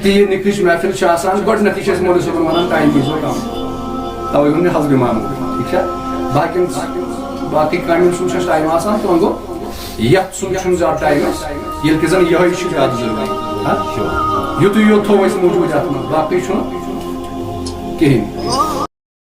تیر نکلش محفل آسان گۄڈنیٚتھٕے چھِ أسۍ مولوی صٲبن وَنان ٹایم دیٖزیو کم تَوَے ووٚن مےٚ حضرت معموٗل ٹھیٖک چھا باقٕے کامٮ۪ن سُنٛد چھُ اَسہِ ٹایم آسان تِمن گوٚو یتھ سُنٛد چھُنہٕ زیادٕ ٹایم اَسہِ ییٚلہِ کہِ زن یِہوٚے چھُ زیادٕ ضروٗری یُتُے یوت تھوٚو اَسہِ موٗجوٗد یتھ منٛز باقٕے چھُنہٕ کِہیٖنۍ.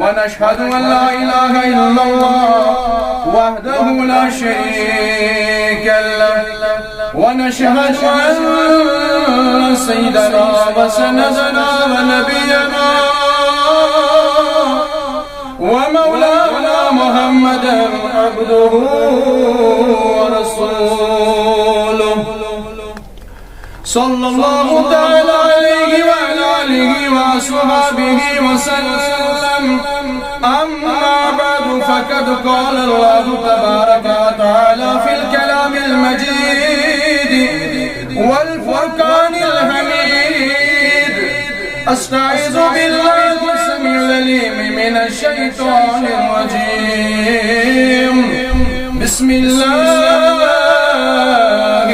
ونشهد أن لا إله إلا الله وحده لا شريك له ونشهد أن سيدنا وسندنا ونبينا ومولانا محمدا عبده ورسوله صلى الله تعالى عليه وعلى آله وصحبه وسلم. أما بعد فقد قال الله تبارك وتعالى في الكلام المجيد والفرقان الحميد. أستعيذ بالله السميع العليم من الشيطان الرجيم. بسم الله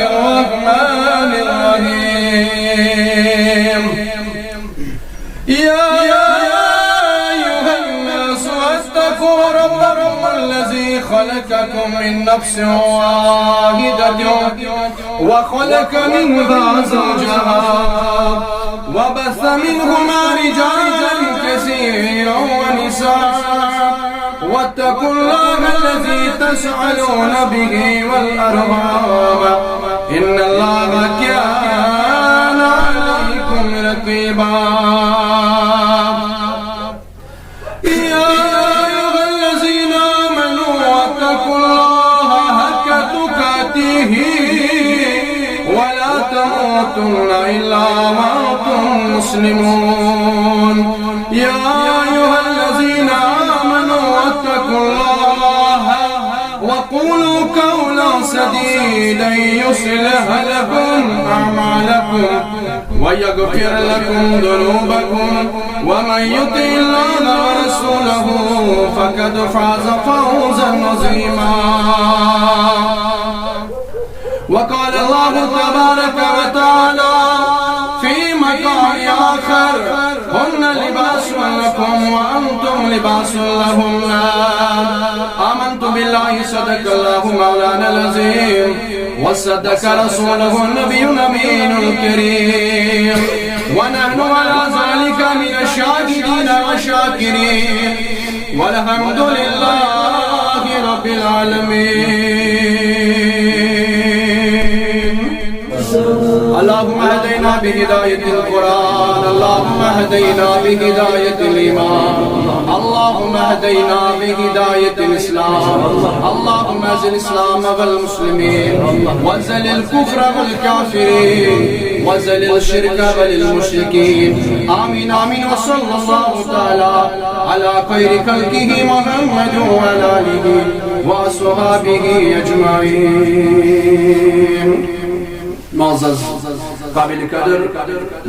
الرحمن الرحيم. يا أيها الناس اتقوا ربكم الذي خلقكم من نفس واحدة وخلق منها زوجها وبث منهما رجالا كثيرا ونساء واتقوا الله الذي تسألون به والأرحام إن الله كان عليكم رقيبا. يا أيها الذين آمنوا اتقوا الله حق تقاته ولا تموتن إلا وأنتم مسلمون. يا أيها الذين آمنوا اتقوا الله وقولوا قولا سديدا يصلح لكم أعمالكم ويغفر لكم ذنوبكم ومن يطع الله ورسوله فقد فاز فوزا عظيما. وقال الله تبارك وتعالى في مقام آخر هن لباس لكم وأنتم لباس لهن. آمنت بالله صدق الله مولانا العظيم وصدق رسوله النبي الأمين الكريم ونحن على ذلك من الشاهدين والشاكرين والحمد لله رب العالمين. اللهم اهدنا بهداية القرآن اللهم اهدنا بهداية الإيمان اللهم اهدنا بهداية الإسلام اللهم اعز الإسلام والمسلمين وانزل الكفر والكافرين وانزل الشرك والمشركين. آمين آمين. وصلى الله تعالى على خير خلقه محمد وعلى آله وصحبه أجمعين. معزز قابل قدر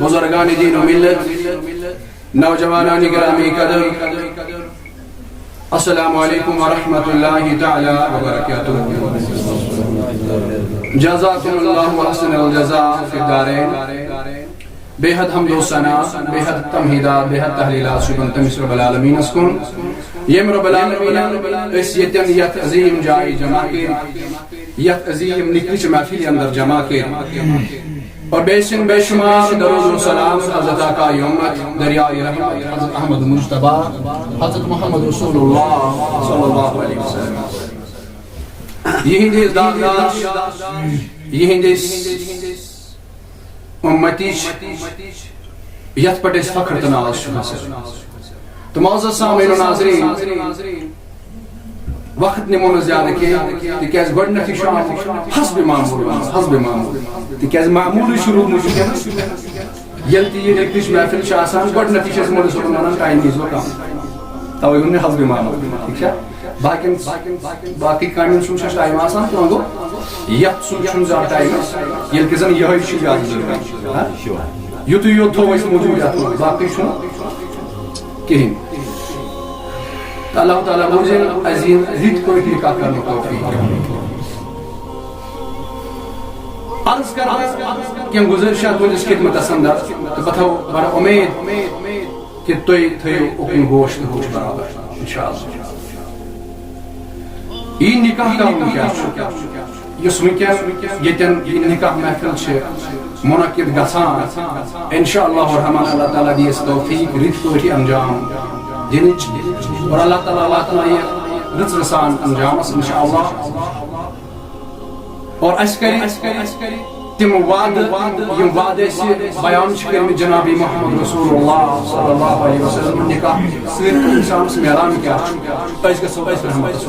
بزرگان دین و ملت نوجوانان گرامی قدر السلام علیکم ورحمۃ اللہ تعالی وبرکاتہ. جزاکم اللہ احسن الجزاء فی الدارین. بے حد حمد و ثنا بے حد تمہیدات بے حد تحلیلات شبن تمس رب العالمین اسکن یم رب العالمین اس یتن یت عظیم جائے جمع کر یت عظیم نکلچ محفل اندر جمع کر اور بے شمار درود و سلام حضرت آقا امت دریائے رحمت حضرت احمد مجتبی حضرت محمد رسول اللہ صلی اللہ علیہ وسلم. یہندس داداش یہندس امتیش یت پٹ اس فخر تناز حاصل. تو معزز سامعین و ناظرین وقت نمو زیادہ تکیاز گۄڈنیٚتھٕے چھُ حسب معمول تکیاز معمولی شروع مشکل ییٚلہِ تہِ یہِ أکِس محفل چھِ آسان گۄڈنیٚتھٕے چھِ أسۍ مولوی صٲبن وَنان ٹایم دیٖزیو کم تَوَے ووٚن مےٚ حسب معمول ٹھیٖک چھا. باقی کامین سن ٹائم آسان تو گو یت سن زیادہ ٹائم یل کہ زن یہ زیادہ ضروری یوت یوت تھو اس موجود یت باقی کہین اللہ تعالیٰ بوزن عظیم رت کو نکاح کرنے توفیق عرض کرنا کہ گزرشات تہندس خدمتس اندر تو بتو بڑا امید کہ تھی تھو اکن گوشت گوش برابر انشاءاللہ یہ نکاح کرن کیا یس ونکن یتن یہ نکاح محفل منعقد گژھان انشاءاللہ الرحمن اللہ تعالیٰ دیس توفیق رت پٲٹھۍ انجام دنچ اور اللہ تعالیٰ یہ رٕژ رسان انجامس انشاءاللہ اور اس کری تم وعد بیان کرم جناب محمد رسول اللہ صلی اللہ علیہ وسلم نکاح سر انسان میلان کیا رحمت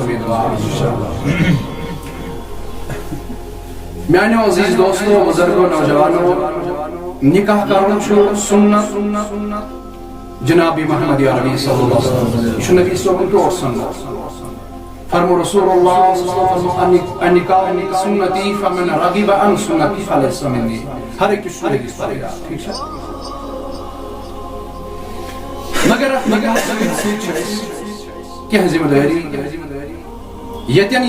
میانو عزیز دوستو بزرگو نوجوانو نکاح کرن سنت جناب محمد عربی صلی اللہ علیہ وسلم یہ نبی صلی اللہ علیہ وسلم فرمو رسول اللہ صلی اللہ علیہ وسلم النکاح سنتی فمن رغب عن سنتی فلیس منی ہر ایک کس حدیث پر ٹھیک ہے مگر کیا ذمہ داری یتن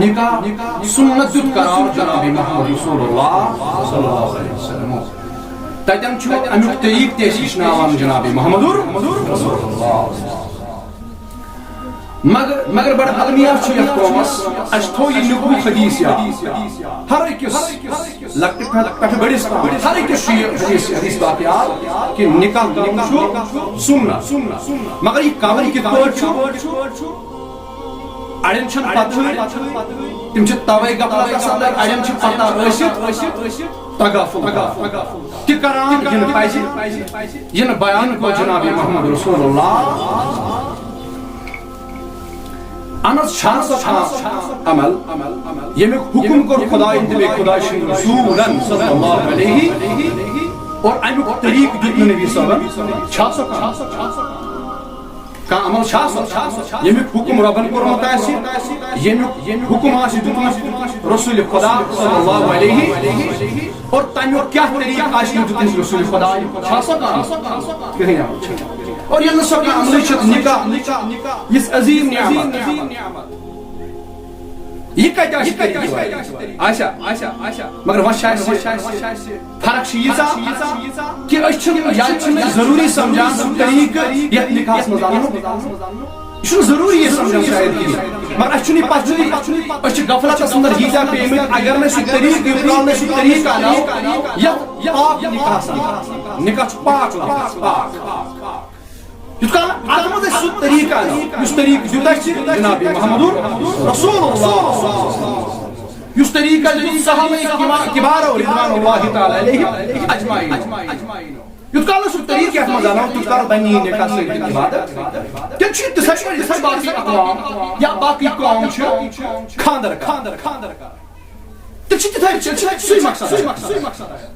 نکاح سنت قرار جناب محمد رسول اللہ صلی اللہ علیہ وسلم تتن چھو امیک طریق تیسیش ناوان جناب محمد رسول اللہ مگر بڑا علمیات چھو یک قومس اچھ تھو یہ نکو حدیث یا ہر ایکس لگتے پہت بڑیس ہر ایکس چھو یہ حدیث باقیات کہ نکاح چھو سننا مگر یہ کامل کی طور چھو اڑین چھن پتہ تم چھ توائی گپلا گسان اڑین چھ پتہ ٲسِتھ تغافل کہ کران ین پائزِ ین بیان کو جناب محمد رسول اللہ انس شاہ عمل یمیک حکم کر خدای دل خدای شن رسولن صلی اللہ علیہ اور امیک طریق دیت نبی صلی اللہ علیہ وسلم چھا سکا کا عمل چھا سکا یمیک حکم ربن کرمت آسی یمیک حکم آسی دیت رسول خدا صلی اللہ علیہ اور تمیک کیا طریق آسی دیت رسول خدا چھا سکا کہیں عمل چھا اور یہ نصب کا عملی چھت نکاح یہ عظیم نعمت یہ کہتا ہے طریق آشا مگر وشاہ سے فرق شیئیسا کہ اچھن ضروری سمجھان سن طریق یہ نکاح مزانو یہ ضروری یہ سمجھان شاید کی مگر اچھنی پچھنی اچھ غفلت سندر ہیتا پیمنٹ اگر میں سن طریق یقرال میں سن طریق آنا یا پاک نکاح سن نکاح پاک پاک یس کال آدمت اس طریقہ اس طریق دیتا ہے جناب محمد رسول اللہ اس طریقہ دیتا صحابہ کبار اور رضوان اللہ تعالی علیہ اجمعین یس کال اس طریق ہے مزانا تو کار بنی نکاح سے عبادت کہ چھ تسجل اس باقی اقوام یا باقی قوم چھ کھاندر کا تو چھ تھا سوئی مقصد ہے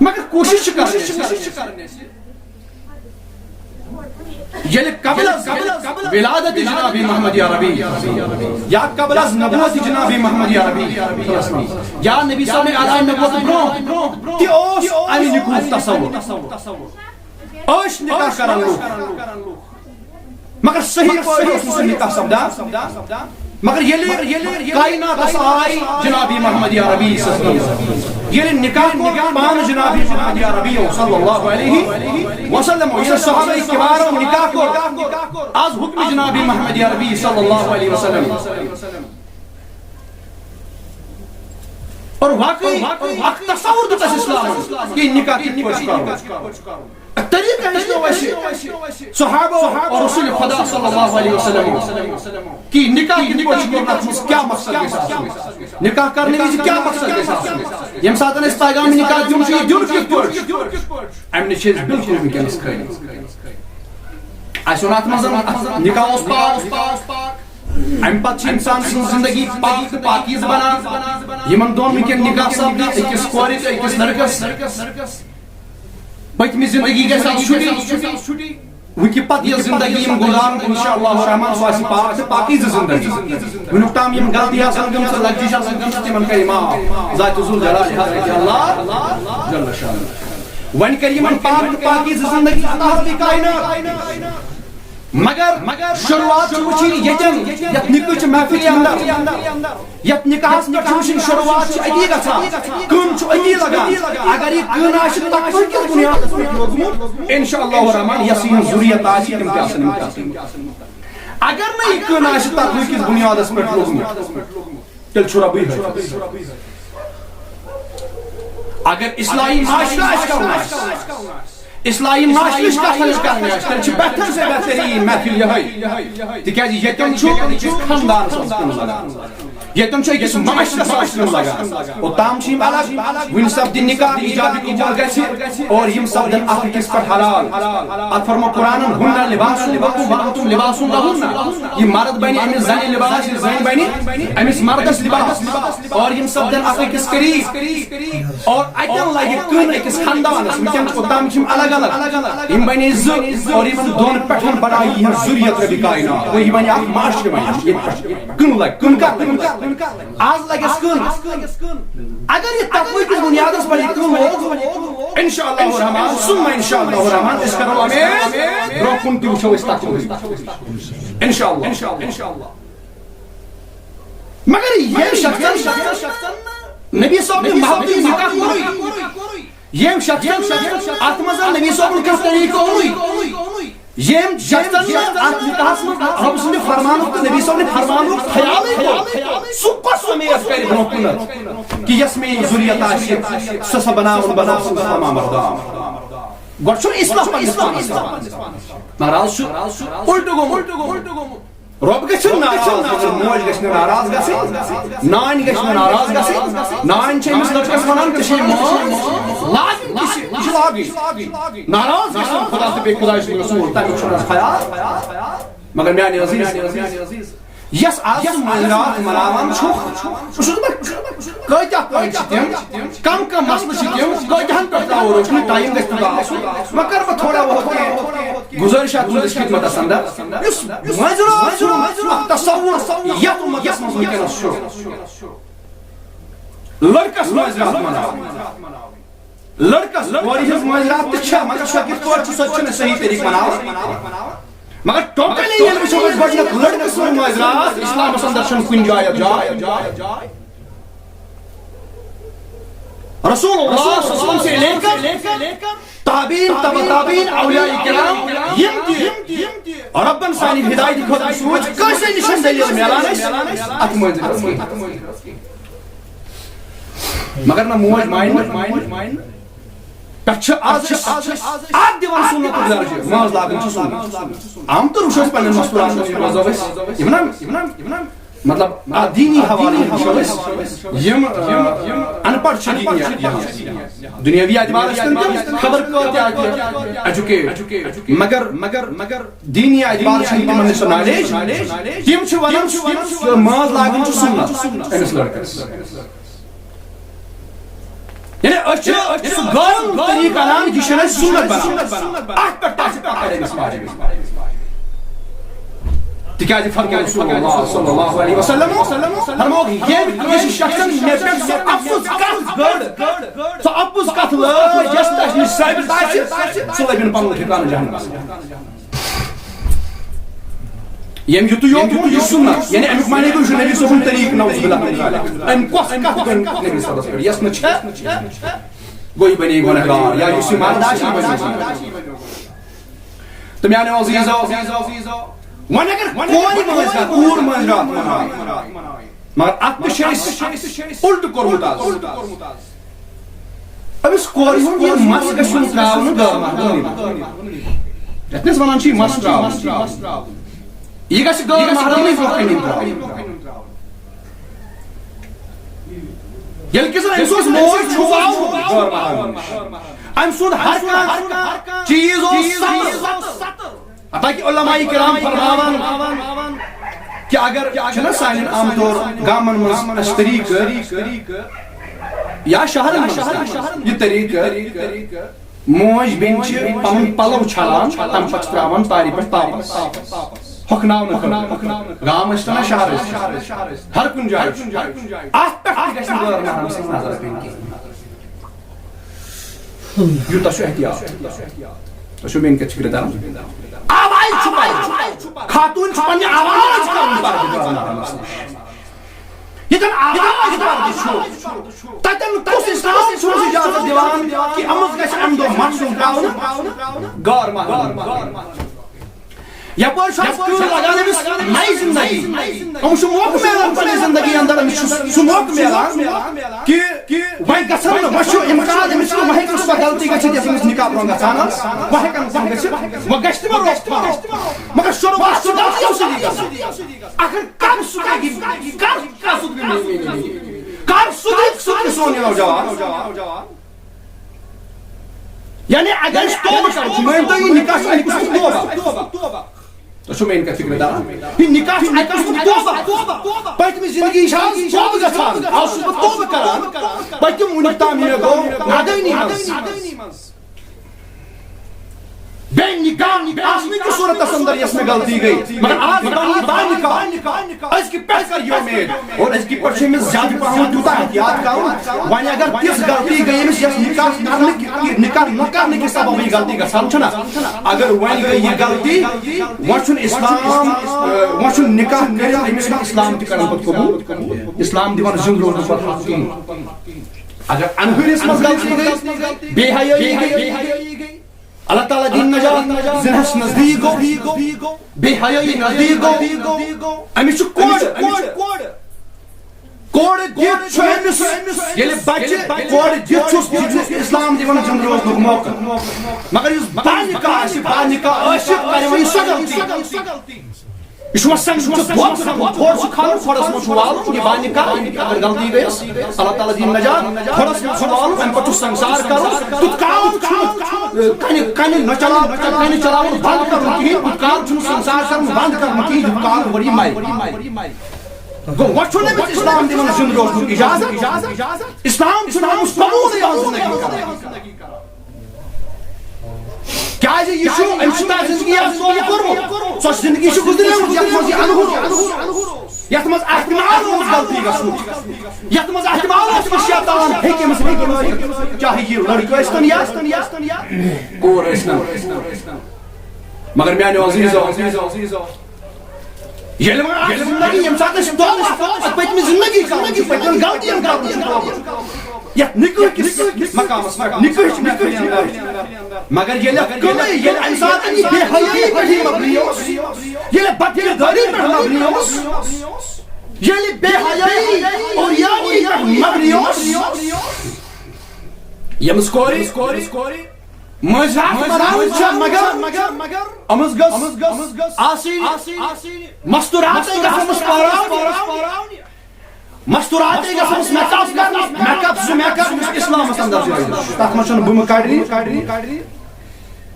مگر کوشش کرنے سے یعنی قبل ولادت جناب محمد عربی یا قبل از نبوت جناب محمد عربی یا نبی صلی اللہ علیہ وسلم برو کہ اوش امی نکوف تصور اوش نکاح کرن لوگ مگر صحیح پٲٹھۍ اوس نکاح سپدان مگر ییٚلہِ کائناتس آئی جناب محمد عربی صلی اللہ علیہ وسلم ییٚلہِ نکاح کوٚر پانہٕ جناب محمد عربی صلی اللہ علیہ وسلم ییٚلہِ صحابہ کبارو نکاح کوٚر از حکم جناب محمد عربی صلی اللہ علیہ وسلم اور واقعی تصور دیتا ہے اسلام کہ نکاح کتنی پٲٹھۍ کرو طریقہ ہے صحابہ اور رسول خدا صلی اللہ علیہ وسلم کہ نکاح کتنی پٲٹھۍ کرنا کیا مقصد کے ساتھ نکاح کرنے میں کیا مقصد کے ساتھ یم ساتھ اس پیغام نکاح دیون چھ دیون کتھ پٲٹھۍ امن چھ بالکل ونکس کھٲلی اسونات مزن نکاح اس پاک ام پتہ انسان سن زندگی پاک پاکیز بنان یمن دون ونکن نکاح سپدی اکس کورِ اکس لڑکس پتمی زندگی گژھِ چھُٹی وٕنکہِ پتہٕ یہِ زندگی یِم گُزارن انشاءاللہ الرحمن سُہ آسہِ پاک تہٕ پاکیٖزٕ زندگی وٕنیُک تام یِم غلطی آسن گٔمژٕ لَگجِش آسن گٔمژٕ تِمن کَرِ معاف ذاتِ ذوالجلال حضرت اللہ جل شانہ وۄنۍ کَرِ یِمن پاک تہٕ پاکیٖزٕ زندگی عطا ربِ کائنات مگر شروعات چھِ وٕچھِنۍ ییٚتٮ۪ن یتھ نِکٕچ محفِلہِ اندر یتھ نِکاحس پٮ۪ٹھ چھِ وٕچھِنۍ شروعات چھِ أتی گژھان کٕن چھُ أتی لگان اگر یہِ کٕن آسہِ تتھ منٛز کِس بُنیادس پٮ۪ٹھ لوٚگمُت انشاءاللہ الرحمن یۄس یِہٕنٛز ذُریت آسہِ تِم تہِ آسن اگر نہٕ یہِ کٕن آسہِ تتھ کِس بُنیادس پٮ۪ٹھ لوٚگمُت تیٚلہِ چھُ رۄبٕے حٲفِظ اگر اصلاحی معاشرٕ آسہِ کرُن اصلاحی معاشرٕچ کتھ آسہِ کرٕنۍ تیٚلہِ چھِ بہتر سے بہتریٖن محفِل یِہٕے تِکیٛازِ ییٚتٮ۪ن چھُ أکِس خاندانس منٛز کٕن لگان ییٚتٮ۪ن چھُ أکِس معاشرس منٛز کٕن لگان اوٚتام چھِ یِم الگ وُنہِ سپدِ نِکاح ایجابِ قبوٗل گژھِ اور یِم سپدن اکھ أکِس پٮ۪ٹھ حلال اتھ فرمو قرآنن ہُنَّ لِباسٌ لَکُم وَأَنتُم لِباسٌ لَہُنَّ یہِ مرد بنہِ أمِس زنہِ لِباس یہِ زٔنۍ بنہِ أمِس مردس لِباس اور یِم سپدن اکھ أکِس قریٖب اور اتٮ۪ن لگہِ کٕن أکِس خاندانس وٕنکٮ۪ن اوٚتام چھِ یِم الگ الگ یِم بنے زٕ اور یِمن دۄن پٮ۪ٹھ بنایہِ یِہٕنٛز ذُریت ربِ کائنات اور یہِ بنہِ اکھ معاشرٕ بنہِ ییٚتہِ پٮ۪ٹھ کٕن لگہِ کٕن کر آز لگٮ۪س کٕن اگر یہِ تقوی کِس بُنیادس پٮ۪ٹھ یہِ کٕن لوگ انشاءاللہ الرحمن ثم انشاءاللہ الرحمن أسۍ کرو اُمید برونٛہہ کُن تہِ وٕچھو أسۍ تقوی انشاءاللہ مگر ییٚمہِ شخصن نبی صٲبنہِ محبتہِ نِکاح کوٚرُے ییٚمہِ شخصن اتھ منٛز نبی صٲبُن کانٛہہ طریٖقہٕ اوٚنُے ییٚمہِ شخصن نہٕ اتھ نِکاحس منٛز رۄب سٕنٛدِ فرمانُک تہٕ نبی صٲبنہِ فرمانُک خیالٕے کوٚر سُہ کۄس اُمید کرِ برونٛہہ کُنتھ کہ یۄس مےٚ یہِ ذُریت آسہِ سۄ سا بناوُن تمام مردان گۄڈٕ چھُنہٕ اصلاح پننِس پانس مگر آز چھُ اُلٹہٕ گوٚمُت رۄب گژھِ ناراض مگر موج گژھِ نہٕ ناراض گژھٕنۍ نانۍ گژھِ نہٕ ناراض گژھٕنۍ نانۍ چھِ أمِس لڑکس ونان ژےٚ چھے موج لاگٕنۍ یہِ چھِ لاگٕنۍ ناراض گژھِ خدا تہٕ بیٚیہِ خۄداے سُنٛد رسوٗل تمیُک چھُنہٕ اَسہِ خیال مگر میانہِ عزیٖز یۄس آز مٲنٛزراتھ مناوان چھُکھ کۭتیاہ پویِنٹ چھِ تِم کم مسلہٕ چھِ تِم کۭتیاہن پٮ۪ٹھ تراوو روشنی ٹایم گژھِ تیوٗتاہ آسُن وۄنۍ کرٕ بہٕ تھوڑا بہت کینٛہہ گُزٲرِش تُہنٛدِس خدمتس اندر یُس مٲنٛزراتھ چھُ اکھ تصوُر یتھ اُمتس منٛز وٕنکیٚنس چھُ لڑکس مٲنٛزراتھ مناوان لڑکس کورِ ہٕنٛز مٲنٛزراتھ تہِ چھےٚ مگر سۄ کِتھ پٲٹھۍ چھِ سۄ تہِ چھُنہٕ صحیح طریٖقہٕ مناوان مگر ٹوٹلی ییٚلہِ وٕچھو أسۍ گۄڈٕنیتھ لڑکہٕ سٕنٛز مٲنٛزراتھ اسلامس اندر چھُنہٕ کُنہِ جایہِ رسول اللہ صلی اللہ علیہ وسلم سے لے کر تابعین تبع تابعین اولیاء کرام یم تہِ ربن سانہِ ہدایتہِ خٲطرٕ سوٗنٛچ کٲنٛسے نِش چھنہٕ دٔلیٖل میلان اَسہِ اتھ مٲنٛزراتھ مگر نہ موج مانہِ پٮ۪ٹھ چھِ آز اکھ دِوان سُنتُک درجہٕ ماز لاگُن چھُ سُنت عام طور وٕچھو أسۍ پننٮ۪ن مستوٗراتن منٛز روزو أسۍ یِمن مطلب دینی حوالہٕ وٕچھو أسۍ یِم ان پڑھ چھِ دُنیاوی اعتبار ٲسۍتن خبر کۭتیاہ ایجوکیٹ مگر دینی اعتبار چھنہٕ تِمن نِش سۄ نالیج تِم چھِ ونان ماز لاگُن چھُ سُنت أمِس لڑکس یعنی أسۍ چھِ سُہ غٲرُن طریٖقہٕ انان یہِ چھُنہٕ اَسہِ سُنت بناوان اتھ پٮ۪ٹھ تہِ آسہِ پکر أمِس ماجہِ تِکیٛازِ فرموو رسول اللہ صلی اللہ علیہ وسلم فرمووُکھ ییٚمہِ کٲنٛسہِ شخصن مےٚ پٮ۪ٹھ سۄ اپُز کتھ گٔڑ سۄ اپُز کتھ لٲج یۄس تَس نِش ثٲبت آسہِ سُہ لَگہِ نہٕ پنُن ٹھِکانہٕ جہنمس ییٚمہِ یُتُے یوت یہِ سُنت یعنی امیُک معنی گوٚو یہِ چھُ نبی صٲبُن طریٖقہٕ نعوذ باللہ من ذالِک أمۍ کۄس کتھ گٔڑ نبی صٲبس پٮ۪ٹھ یۄس نہٕ چھےٚ گوٚو یہِ بنے گۄنہگار یا یُس یہِ مرد آسہِ یہِ بنے تہٕ میانیو عزیٖزو وۄنۍ اگر کورِ مٲنٛزراتھ کوٗر مٲنٛزراتھ مناوِ مگر اتھ منٛز چھُ اَسہِ اُلٹہٕ کوٚرمُت آز أمِس کورِ ہُنٛد یہِ مس گژھِ یُن تراونہٕ غٲر محرمٕے یتھ أسۍ ونان چھِ یہِ مس تراوُن یہِ گژھِ غٲر محرمٕے برونٛہہ کَنہِ تراوُن ییٚلہِ کہِ زن أمۍ سُنٛد موج چھُواو غٲر محرم أمۍ سُنٛد ہر کانٛہہ چیٖز اوس تاکہ علماء کرام فرماوان کہ اگر چھُنہ سانٮ۪ن عام طور گامن منٛز اَسہِ طریٖقہٕ یا شہرن منٛز یہِ طریٖقہٕ موج بین پن پلو چھلان تم پہ تراوان تاری پہ تاپس ہۄکھناونہٕ خٲطرٕ گام ٲسۍتن نا شہر ٲسۍ ہر کُنہِ جایہِ اتھ پٮ۪ٹھ تہِ گژھِ نہٕ غٲر محرم سٕنٛز نظر پیٚنۍ کینٛہہ یوٗتاہ چھُ احتیاط تۄہہِ چھُو میٲنۍ کتھ فکرِ تران آواز چھُ پاے خاتوٗن چھُ پننہِ آواز کران پردٕ غٲر محرمس نِش ییٚتٮ۪ن آواز پردٕ چھُ تتٮ۪ن کُس اسلام چھُ اجازت دِوان کہِ أمِس گژھِ امہِ دۄہ مَسُن تراونہٕ غٲر محرم یپٲرۍ چھُ اَسہِ کٲم لگان أمِس نَیہِ زندگی أمِس چھُ موقعہٕ میلان پننہِ زندگی اندر أمِس چھُ سُہ موقعہٕ میلان کہِ وۄنۍ گژھن نہٕ وۄنۍ چھُ اِمکان أمِس چھُ وۄنۍ ہیٚکہِ سۄ غلطی گٔژھِتھ یۄس أمِس نکاح برونٛہہ گژھان ٲس وۄنۍ ہیٚکن تِم گٔژھِتھ وۄنۍ گژھِ تِمن روک مگر شروٗعات چھُ غلطیو سۭتی گژھان اگر کر سُہ کر سُہ سون یہِ نوجوان یعنی اگر أسۍ توبہٕ کرو مٲنۍ تو یہِ نکاح چھُ اَکہِ قٕسمُک توبہ تۄہہِ چھو میٲنۍ کتھ فکرِ تران یہِ نکاح چھُ اَکہِ قٕسمُک توبہ پٔتمہِ زندگی چھِ آز توبہٕ گژھان آز چھُس بہٕ توبہٕ کران پٔتِم وُنیُک تام یہِ گوٚو نادٲنی منٛز بیٚیہِ نکاح آسنٕکہِ صوٗرتس اندر یۄس مےٚ غلطی گٔے مگر آز بنہِ یہِ با أزکہِ پٮ۪ٹھ کر یہِ اُمید اور أزکہِ پٮ۪ٹھ چھُ أمِس زیادٕ پہم تیوٗتاہ احتیاط کرُن وۄنۍ اگر تِژھ غلطی گٔے أمِس یۄس نکاح نہ کرنہٕ کہِ سبب یہِ غلطی گژھان چھُنہ اگر وۄنۍ گٔے یہِ غلطی وۄنۍ چھُنہٕ اسلام وۄنۍ چھُنہٕ نکاح کٔرِتھ أمِس چھُنہٕ اسلام تہِ کران پتہٕ قبوٗل اسلام دِوان زِندٕ روزنہٕ پتہٕ حق کِہیٖنۍ اگر انہٲرِس منٛز غلطی گٔے بے حیٲیی گٔے اللہ تعالیٰ دین نجات زِنَس نزدیٖک گوٚو بے حیٲیی نزدیٖک گوٚو أمِس چھُ کورِ دِتھ چھُ أمِس ییٚلہِ بچہِ کورِ دِتھ چھُس اسلام دِوان زِندٕ روزنُک موقعہٕ مگر یُس بانِکاح آسہِ بانِکاح ٲسِتھ کرِ وۄنۍ سۄ غلطی یہ چھُ وۄنۍ سمجھُن کھۄڑ چھُ کھالُن کھۄڑس منٛز چھُ والُن یہِ بانِکاح اگر غلطی گٔیَس اللہ تعالیٰ دِیِن نجات کھۄڑس منٛز چھُ والُن اَمہِ پتہٕ چھُ سنسار کرُن تیُتھ کال چھُنہٕ کنہِ نہ چلاوُن کنہِ چلاوُن بنٛد کرُن کِہیٖنۍ تیُتھ کال چھُنہٕ سنسار کرُن بنٛد کرُن کِہیٖنۍ یُتھ کال ؤری مرِ گوٚو وۄنۍ چھُنہٕ أمِس اسلام دِوان زِندٕ روزنُک اِجازت اسلام چھُنہٕ أمِس قبوٗلٕے یِوان زندگی کران کیازِ یہِ چھُ أمِس چھُ تَتھ زندگی آز توبہٕ کوٚرمُت سۄ زندگی چھِ گُزریمٕژ یتھ منٛز یہِ انہُر یتھ منٛز احتمال اوس غلطی گژھنُک یتھ منٛز احتمال اوس أمِس شیطان ہیٚکہِ أمِس ہیٚکہِ چاہے یہِ لڑکہٕ ٲسۍتن یا کوٗر ٲسۍتن مگر میانیو عزیٖزو ییٚلہِ وۄنۍ اکھ زندگی ییٚمہِ ساتہٕ أسۍ توبہٕ چھِ پٔتمہِ زندگی کران چھِ پٔتمٮ۪ن غلطین خٲطرٕ چھِ توبہٕ یتھ نکاح کِس مقامس پٮ۪ٹھ نکاح چھُ مےٚ اندر مگر ییٚلہِ کٕنٕے ییٚلہِ اَمہِ ساتہٕ یہِ بے حیٲیی پٮ۪ٹھ یہِ مبنی اوس ییٚلہِ بدکردٲری پٮ۪ٹھ مبنی اوس ییٚلہِ بے حیٲیی اور یاری پٮ۪ٹھ مبنی اوس ییٚمِس کورِ مذہب کران چھِ مگر أمِس گٔژھ آسٕنۍ مستوٗراتٕے گژھِ أمِس پاراونہِ مستوٗراتٕے گژھِ أمِس میک اپ سُہ میک اپ یُس اسلامس اندر جٲیِز تتھ منٛز چھُنہٕ بُمہٕ کڑنہِ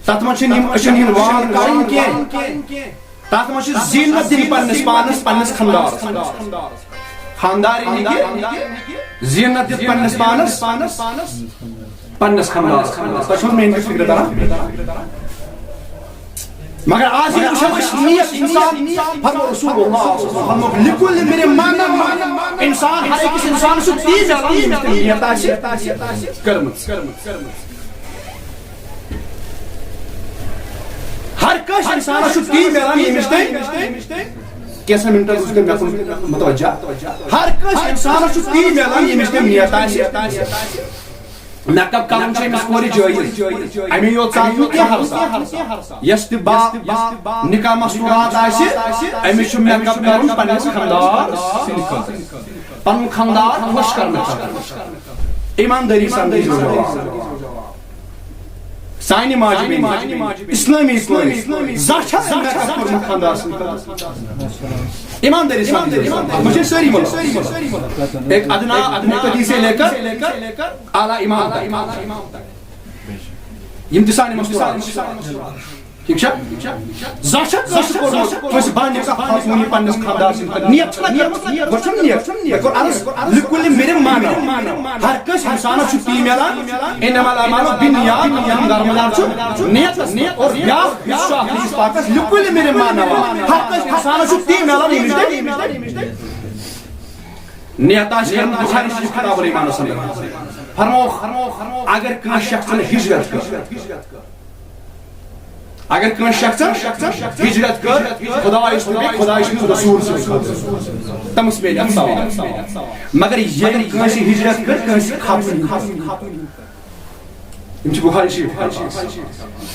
تتھ منٛز چھِنہٕ یِم أچھن ہِنٛدۍ وال کرٕنۍ کینٛہہ تتھ منٛز چھِ زیٖنت دِنۍ پننِس پانس پننِس خاندارِ ہیٚکہِ زیٖنت دِتھ پننِس پانس پننِس خاندارس تۄہہِ چھو میٲنۍ کِتھ فکرِ تران مگر آز ییٚلہِ وٕچھو أسۍ نیک انسان فرمو رسول اللہ صلی اللہ علیہ وسلم لِکُل امرئ انسان ہر أکِس انسانس چھُ تی میلان ییٚمِس تٔمۍ نیت آسہِ کٔرمٕژ ہر کٲنٛسہِ انسانس چھُ تی میلان ییٚمِس تٔمۍ کینٛژھن مِنٹن روٗزِو تُہۍ مےٚ کُن متوجہ ہر کٲنٛسہِ انسانس چھُ تی میلان ییٚمِس تٔمۍ نیت آسہِ میک اپ کرُن چھُ أمِس کورِ جٲیِز اَمی یوت ژَلہِ نہٕ کینٛہہ ہرسا یۄس تہِ نکاح مستوٗرات آسہِ أمِس چھُ میک اپ کرُن پننِس خاندار سٕنٛدِ خٲطرٕ پنُن خاندار خۄش کرنہٕ خٲطرٕ ایماندٲری سان دِیِو جواب سانہِ ماجہِ بیٚنہِ اسلٲمی زانٛہہ چھا میک اپ کوٚرمُت خاندار سٕنٛدِ خٲطرٕ ایماندٲری سان دِیِو جواب مجھے سٲری ملک ایک ادنا سے لے کر اعلیٰ امام تک یم تہِ سانہِ مستوٗرات ٹھیک زاشت کورس بانی کا خاتون پنس خاندار سن نیت وچن نیت کور عرض لکل میرے مانا ہر کس انسان چھ تی میلان انما الاعمال بالنیات گرمدار چھ نیت اور یا شاہ اس پاکس لکل میرے مانا ہر کس انسان چھ تی میلان نیت آش کرن بخاری شریف کتاب ایمان سن فرمو اگر کان شخص ہجرت کر اگر کان شخص ہجرت کر خدا رسول تمس میل ثواب مگر یہ کان ہجرت کر کان خاتون بخاری شریف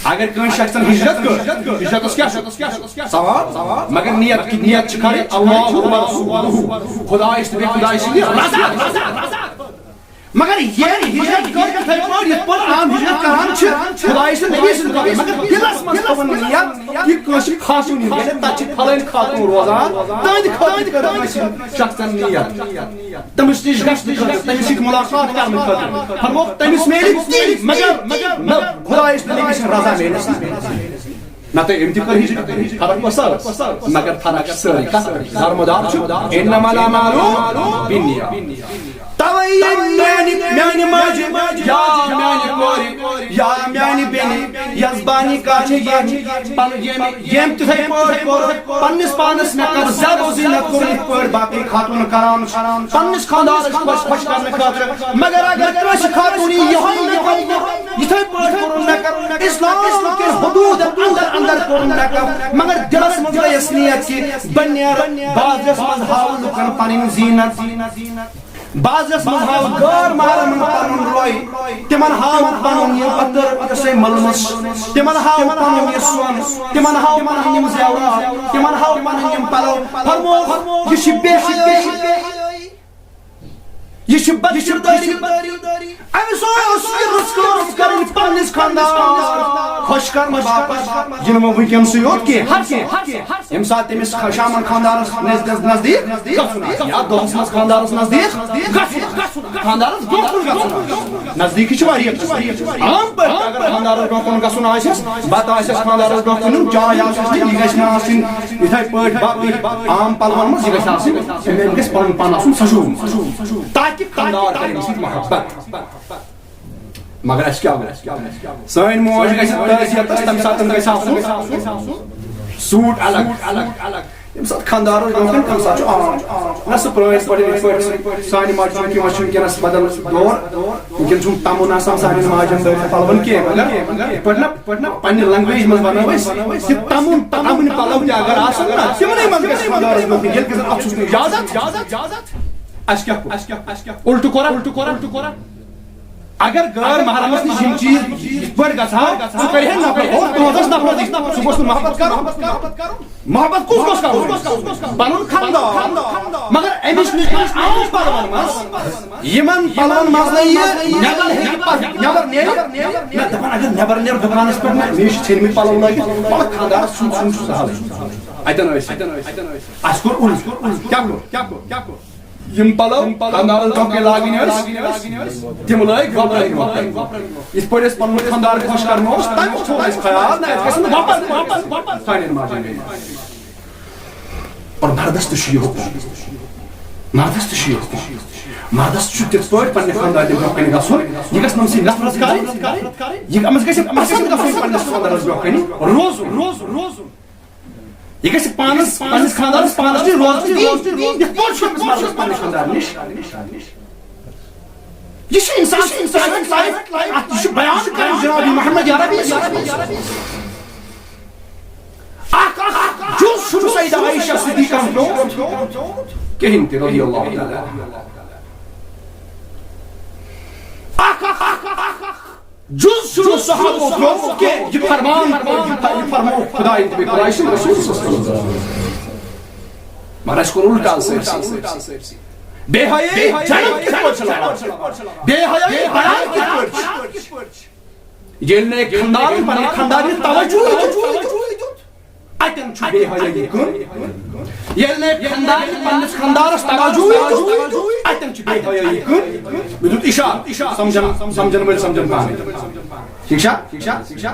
اگر کان شخص ہجرت کر ہجرت کیا ثواب مگر نیت چکھائے اللہ و رسول خدا رضا مگر یہ ہجرت کر تھے پر یہ پر عام ہجرت کران چھ خدای سے نبی سے کہے مگر دلس من پون نیت یہ کوش خاتون یہ تچ پھلن خاتون روزان تاند خاتون کران شخص نیت تمس نش گشت تمس ملاقات کرن خاطر فرمو تمس میل مگر خدای سے نبی سے رضا میل نہ تو امتی کر ہجرت خبر مسال مگر فرق سری دارمدار چھ انما الاعمال بالنیات میانی ماجی یا میانی کوری یا میانی بینی یزبانی کاچے یم تتھے پٲٹھۍ کوٚر پننس پانس مےٚ کر زیادٕ و زینت کوٚر یِتھ پٲٹھۍ باقٕے خاتون کران پننس خاندانس خۄش کرنہٕ خٲطرٕ مگر اگر کٲنٛسہِ خاتوٗنی یِتھے پٲٹھۍ کوٚرُن مےٚ کر اسلام کے حدوٗد اندر کوٚرُن مےٚ کر مگر دلس منٛز گٔیس نیت کہِ بہٕ نیرٕ بازرس منٛز ہاوٕ لُکن پنٕنۍ زیٖنت بعضس من ہاو غیر محرم پنن روی تمن ہاو پنن یہ پتر اسے ملمس تمن ہاو پنن یہ سون تمن ہاو پنن یہ زیورات تمن ہاو پنن یہ پلو فرمو یہ شبے یہ شبداری ام سو رسکو کرن پنس خاندان خوش کرن باپس جن میں ونکن سیوت کی یم سات تمس شامن خاندانس نزدیک یا دوستس خاندانس نزدیک خاندانس گوکن نزدیک چھ واریاہ عام پر اگر خاندانس گوکن گسن آسس بات آسس خاندانس گوکن چاہ آسس یہ گژھِ نہ آسن یتھے پٲٹھۍ باقٕے عام پلون منٛز یہ گژھِ آسن امیُک گژھِ پنُن پان آسُن سجومُت تاکہ خاندار کرِ أمِس سۭتۍ محبت مگر اس کیا سٲنۍ موج گژھِ تٲثیرس تمہِ ساتہٕ گژھِ آسُن سوٗٹ الگ ییٚمہِ ساتہٕ خاندارس گوٚو تمہِ ساتہٕ چھُ عام نہ سُہ پرٛٲنۍ پٲٹھۍ یِتھ پٲٹھۍ سانہِ ماجہِ چھُ وٕنکٮ۪نس بدل دور وٕنکٮ۪ن چھُنہٕ تمُن آسان سانٮ۪ن ماجٮ۪ن دٲرِتھ پلون کینٛہہ مگر یِتھ پٲٹھۍ نہ پننہِ لنگویج منٛز ونو أسۍ یہِ تمُن پلو تہِ اگر آسن نہ تِمنٕے منٛز گژھِ خاندارس گوٚو ییٚلہِ کہِ زن اتھ چھُس نہٕ اجازت اس کیا الٹو کورا اگر غیر محرمس نش یم چیز یتھ پٲٹھۍ گژھان سُہ کرِ ہے نفرت اور تُہنٛدس نفرت سُہ گوٚژھ نہٕ محبت کرُن محبت کُس گوٚژھ کرُن پنُن خاندان مگر أمِس نش عام پلون منٛز یِمن پلون منٛز نہٕ یہِ نٮ۪بر نیرِ نہ دپان اگر نٮ۪بر نیرٕ دُکانس پٮ۪ٹھ نہ مےٚ چھِ ژھیٚنمٕتۍ پلو لٲگِتھ مطلب خاندارس ژھُن چھُ سہلٕے اتٮ۪ن ٲسۍ اسہِ کوٚر اُلٹ کیٛاہ کوٚر یم پلو خاندارس برونٛہہ کَنہِ لاگٕنۍ ٲسۍ تِم لٲگۍ وۄپرٕنۍ یِتھ پٲٹھۍ أسۍ پنُن خاندار خۄش کرُن اوس تمیُک تھوٚو اَسہِ خیال نہ اَسہِ گژھن وۄپر سانٮ۪ن ماجٮ۪ن اور مردس تہِ چھُ یہِ حُکم مردس چھُ تِتھ پٲٹھۍ پننہِ خاندارنہِ برونٛہہ کَنہِ گژھُن یہِ گژھِ نہٕ أمۍ سٕنٛدۍ نفرت کرٕنۍ أمِس گژھِ پسنٛد گژھُن پننِس خاندارس برونٛہہ کَنہِ روزُن یہ گژھِ پانس خاندانس پانس نش روزن یتھ پٲٹھۍ چھُ أمِس مردس پننہِ خاندار نش یہ چھُ انسان سٕنٛز لایف اتھ چھُ بیان کران جناب محمد عربی اکھ جُز چھُنہٕ سیدہ عائشہ صدیقہ برونٛٹھ کِہیٖنۍ تہِ رضی اللہ تعالیٰ جُز چھُنہٕ صحابو برونٛٹھ کینٛہہ یہِ فرموو خداین تہٕ بیٚیہِ خۄداے سٕنٛدۍ رسوٗل صلی اللہ علیہ وسلم مگر اَسہِ کوٚر اُلٹا سٲرسٕے بے حیٲیی جنت کِتھ پٲٹھۍ چھِ لڑان بے حیٲیی بیان کِتھ پٲٹھۍ ییٚلہِ نہٕ أکۍ خاندارن پننہِ خاندارنہِ توجہ دیُت اتٮ۪ن چھُ بے حیٲیی کُن ییٚلہِ نہٕ أکۍ خاندارن پننِس خاندارس توجہ دیُت اتٮ۪ن چھُ بے حیٲیی کُن مےٚ دیُت اِشارٕ سمجھن وٲلۍ سمجھن پانے ٹھیٖک چھا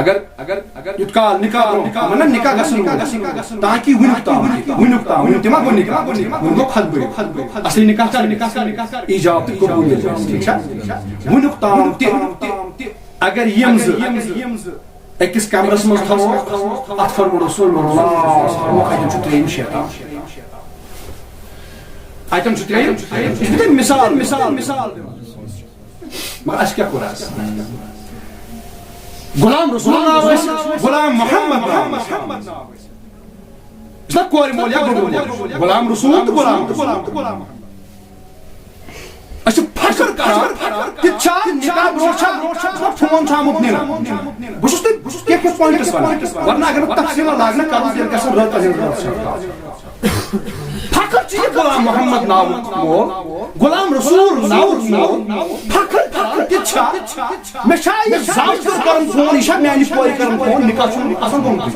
اگر یوت کال نکاح مطلب نکاح گژھن تاکہ ونیُک تام ونیُک تہِ ما گوٚو نکاح وۄنۍ گوٚو خطبہٕ اصلی نکاح کر ایجاب تہٕ قبوٗلیت ٹھیٖک چھا ونیُک تام تہِ اگر یِم زٕ أکِس کمرس منٛز تھاوو اتھ فرمو رسول اللہ اتٮ۪ن چھُ ترٛیٚیِم شیطان اتٮ۪ن چھُ ترٛیٚیِم یہِ چھُ تۄہہِ مثال مگر اَسہِ کیٛاہ کوٚر اَز غلام رسول ناو ٲسۍ غلام محمد ناو چھُنا کورِ مول یا بٕڈٕ مول غلام رسول تہٕ غلام أسۍ چھِ فخر کران تہِ چھا نکاح برونٛٹھ چھا فون چھُ آمُت نِنہٕ بہٕ چھُس تۄہہِ کینٛہہ پوینٹس ونان ورنہ اگر بہٕ تفصیٖلن لاگنہٕ کرُن تیٚلہِ گژھن رٲژ فخر چھُ یہِ غلام محمد ناوُک مول غلام رسول ناوُک مول فخر تہِ چھا مےٚ چھا یہِ زامتٕر کران فون یہِ چھا میانہِ کورِ کران فون نکاح چھُنہٕ آسان گوٚمتُے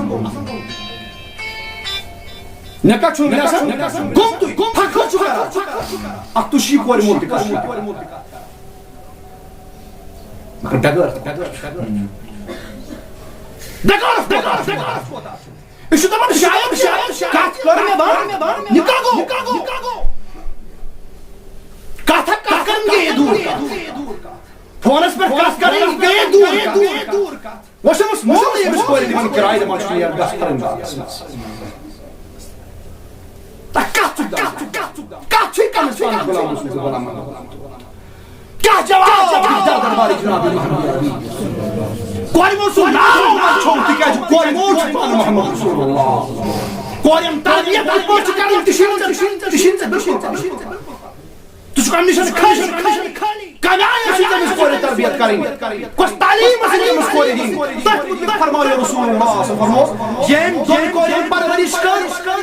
نکاح چھُنہٕ آسان گوٚمتُے فخر چھُ کران اکھ تُہۍ چھِ یہِ کورِ مول تہِ کران مگر بغٲر أسۍ چھِ دپان شاید کتھ کٔر مےٚ بنٛد نکاح گوٚو کتھ کرٕنۍ گٔیے دوٗر فونس پٮ۪ٹھ کتھ کرٕنۍ گٔیے دوٗر وۄنۍ چھُ أمِس مولٕے أمِس کورِ دِوان کِراے دپان چھُ نیرٕ گژھ پنٕنۍ باغس منٛز کتھ چھُے کٔمِس ونان غلام رسول غلام کیٛاہ جواب دربارٕچ جناب کورِ مول سُنٛد ناو چھوٚو تِکیٛازِ کورِ مول چھُ پانہٕ محمد رسول اللہ کورٮ۪ن تربیت کِتھ پٲٹھۍ چھِ کرٕنۍ تہِ چھُے ژےٚ بِلکُل ژٕ چھُکھ اَمہِ نِش خٲلی کمہِ آیہِ چھِ تٔمِس کورِ تربیت کرٕنۍ کۄس تعلیٖم ٲسۍ تٔمِس کورِ دِنۍ تٔتھۍ مُتعلِق فرماوو رسول اللہ فرموو ییٚمۍ دۄن کورٮ۪ن پرورِش کٔر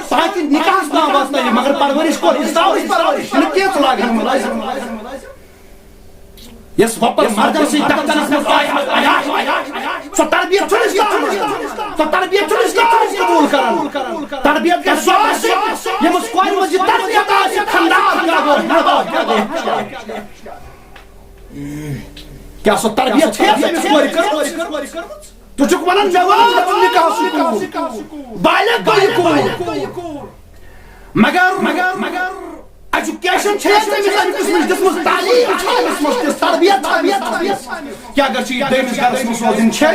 تاکہِ نکاحس تام واتنٲیِو مگر پرورِش کوٚر اِسلامٕچ پرورِش چھنہٕ کینٛہہ ژٕ لاگہِ مُلٲزِم یس وۄپر مردن سۭتۍ دفترس منٛز آیہِ سۄ تربیت چھُنہٕ اِسلامس قبوٗل کران تربیت گژھِ سۄ آسٕنۍ ییٚمِس کورِ منٛز یہِ تربیت آسہِ خانٛدار کیٛاہ سۄ تربیت چھےٚ أمِس کورِ کٔرمٕژ تُہۍ چھُکھ ونان جواب نکاح بالغ گٔے یہِ کوٗر مگر ایجوکیشن چھےٚ أمِس اَمہِ قٕسمٕچ دِژمٕژ تعلیٖم چھےٚ أمِس منٛز تِژھ تربیت کیٛاہ اگر چھِ یہِ دوٚیمِس گرس منٛز سوزٕنۍ چھےٚ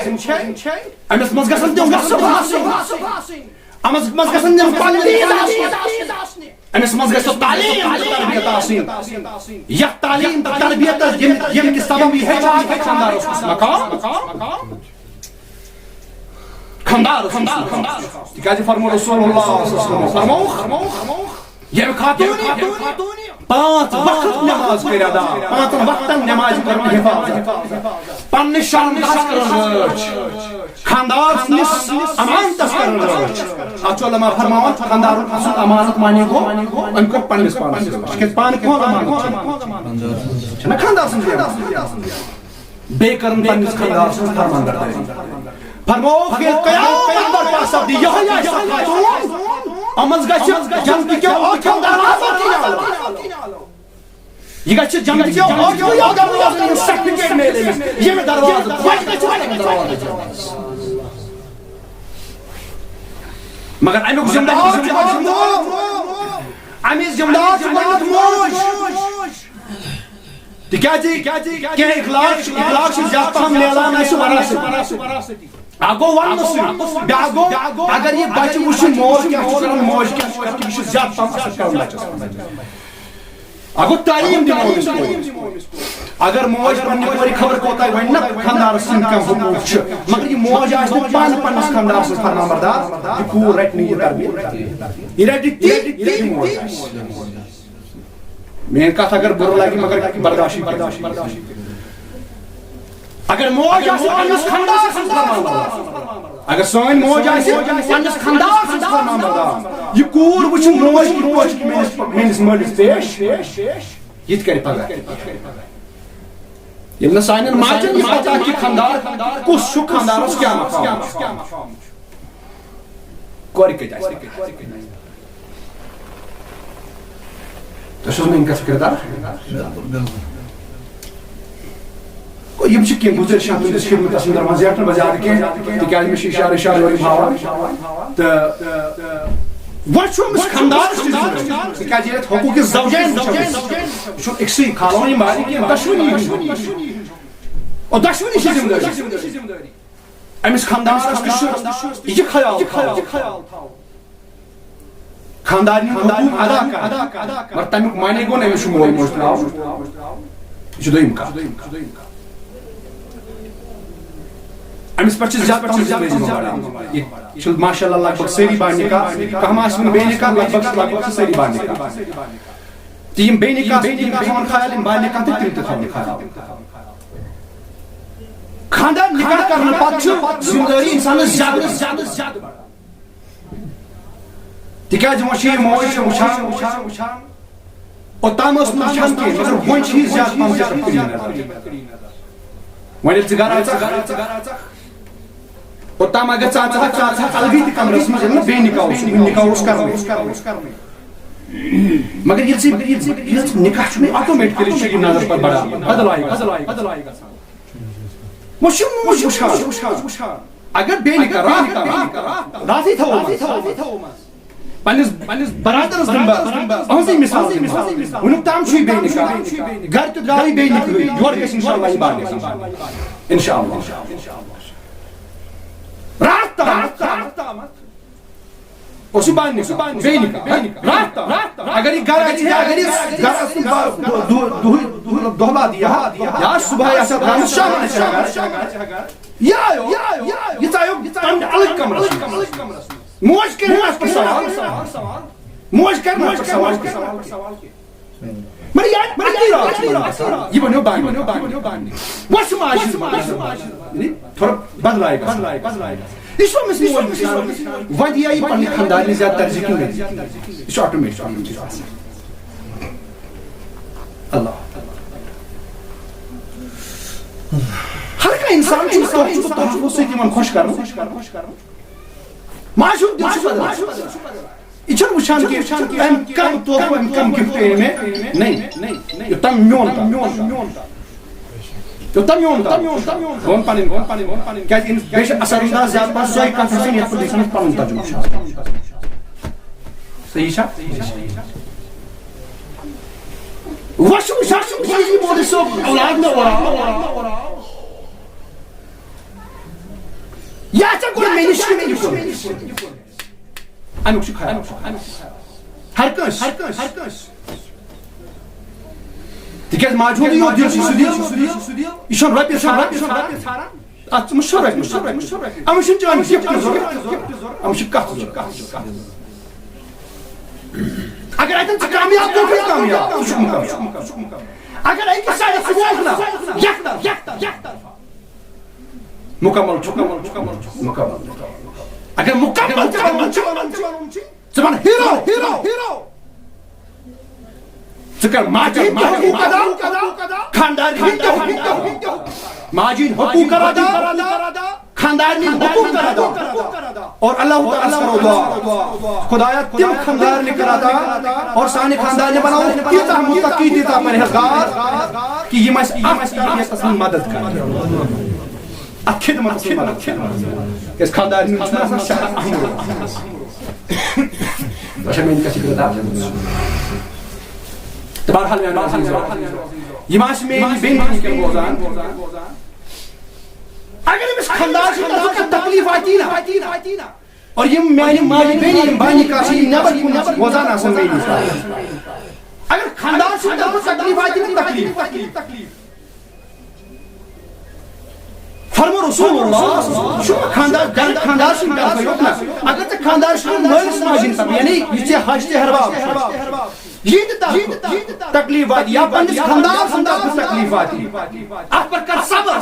أمِس منٛز گژھن تِم وۄژھٕ آسٕنۍ أمِس منٛز گژھن تِم کالٹیٖز آسنہِ أمِس منٛز گژھِ سۄ تعلیٖم تہٕ تربیت آسٕنۍ یتھ تعلیٖم تہٕ تربیتس ییٚمہِ کہِ سبب یہِ ہیٚچھان خانٛدارس کُس مقام خانٛدارس تِکیٛازِ فرموو رسول اللہ فرمووُکھ ییٚمہِ خٲطرٕ 5 وقت نٮ۪ماز کٔرۍ ادا 5 وقتن نٮ۪مازِ کرن حِفاظت پننہِ شرمگاہس کرن رٲچھ خانٛدار سٕنٛدِس امانتس کرن رٲچھ اتھ چھُ علما فرماوان خانٛدارُن اصل امانت معنی گوٚو أمۍ کوٚر پننِس پانس تِکیٛازِ پانہٕ کٕہٕنٛز امانت چھنہ خانٛدار سٕنٛز بیٚیہِ کرن پننِس خانٛدار سٕنٛز فرمانبردٲری فرمووُکھ ییٚلہِ قیامت برپا سپدِ یِہوٚے آسہِ سۄ خاتوٗن أمِس گژھِ جنتہٕ کیو ٲٹھو دروازو کِنۍ یہِ گژھِ جنتہٕ کیو ٲٹھو دروازو کِنۍ سرٹِفکیٹ میلہِ أمِس ییٚمہِ دروازٕ مگر امیُک ذمہٕ دار چھُ امِچ ذمہٕ دار چھُ گۄڈنیُک موج تِکیٛازِ کینٛہہ اخلاق چھِ زیادٕ پہم میلان اَسہِ وراثتی اکھ گوٚو وننہٕ سۭتۍ بیٛاکھ گوٚو اگر یہِ بچہِ وٕچھِ موج کیٛاہ چھُ کران موج کیٛاہ چھُ کران یہِ چھُ زیادٕ پہم اثر کران بچس اکھ گوٚو تعلیٖم دِمو أمِس کورِ اگر موج پننہِ کورِ خبر کوتاہ وَنہِ نہ خانٛدارس سٕنٛدۍ کانٛہہ حقوٗق چھِ مگر یہِ موج آسہِ نہٕ پانہٕ پننِس خانٛدار سٕنٛز فرمانبردار یہِ کوٗر رٹہِ نہٕ یہِ تربیت یہِ رٹہِ تی یہِ موج آسہِ میٲنۍ کتھ اگر بُرٕ لگہِ مگر برداشی اگر موج آسہِ پننِس خانٛدار سٕنٛز فرمانبردار اگر سٲنۍ موج آسہِ پننِس خانٛدار سٕنٛز فرمانبردار یہِ کوٗر وٕچھِ موج کِتھ پٲٹھۍ چھِ میٲنِس مٲلِس پیش یہِ تہِ کرِ پگاہ ییٚلہِ نہٕ سانٮ۪ن ماجٮ۪ن یہِ پتہ کہِ خانٛدار کُس چھُ خانٛدارس کیٛاہ مقام کورِ کتہِ آسہِ تۄہہِ چھُو میٲنۍ کتھ فِکر دار یہ کی گزرشات خدمت اندر زیٹن بجار کی تکیاز میں اشارہ اشارہ ورم ہاوان تو وچھو خاندانس تکیاز یہ حقوق الزوجین وچھو اکسی خالونی مالی کی دشونی اور دشونی ذمہ داری امس خاندانس یہ خیال تھاو خاندانی حقوق ادا کر مگر تمیک معنی گو نا امس مول موج تراو یہ دویم کت امس پہ زیادہ یہ ماشاء اللہ لگ بھگ ساری با نکاح کم آسن بے نکاح لگ بھگ ساری با نکاح تم بے نکاح تھوان خیال با نکاح تم تھوان خیال خاندان نکاح کرنے پتہ ذمہ داری انسان زیادہ تکیاز وہ موج وچھان اوتام وچھان کی مگر وۄنۍ چھ زیادہ پہم وۄنۍ ژٕ گھر اوتام اگر ژٕ الگی تہ کمرس منٛز بے نکاح کرنے مگر یہ نکاح آٹومیٹکلی نظر پر بڑھان بدل آئی وچھان اگر بے نکاح راتی تھو پنس برادرس اہم مثال ونیک تام بے نکاح گھر تہ درٛاے بے نکاح یور گژھِ انشاءاللہ یہ با نکاح انشاءاللہ رات تام اس با نکاح بے نکاح رات اگر یہ گھر آئی اگر یہ گھر دہلا دیا یا صبح آسان شام یا یہ الگ کمرس موج کرنے سوال موج کرنے سوال یہ بنو بان وش ماجی تھوڑا بدلائے گا اس ودیا یہ پنہ خاندان زیادہ ترجیح کیوں یہ آٹومیٹک اللہ ہر کا انسان تحفظ سے خوش کرنا معشوق دل بدل یہ وچھان کہ ام کم تحفہ ام کم گفٹ میں نہیں یوتام میون گون پن کیا بیش اثر انداز زیادہ پہ سوئی کت یہ پہ پن تجربہ صحیح مودی صاحب اولاد میں ہر تکیاز موجود یہ رپیس ات اگر اتن کامیاب اگر مکمل اگر مکمل ژٕ ہیرو ماجی حقوق ادا خاندان ماجی حقوق ادا خاندان حقوق ادا اور اللہ تعالیٰ کرو دعا خدایا تم خاندان کر ادا اور سانے خاندان بناؤ تیتا متقی تیتا پرہیزگار کہ یہ اس مدد کر خدمت اس خاندان بہرحال یہ بوزان اگر امس خاندان تکلیف آتی نا اور یہ میانی ماجی بینی بانی کاشی نیبر کن بوزان آسان میری اگر خاندان سے تکلیف آتی نا تکلیف فرمو رسول اللہ شو خاندار سے اگر تے خاندار سے مالس ماجی یعنی یہ حاجت ہرباب یہ تکلیف آتی یا پنس خاندان سے تکلیف آتی آپ پر کر صبر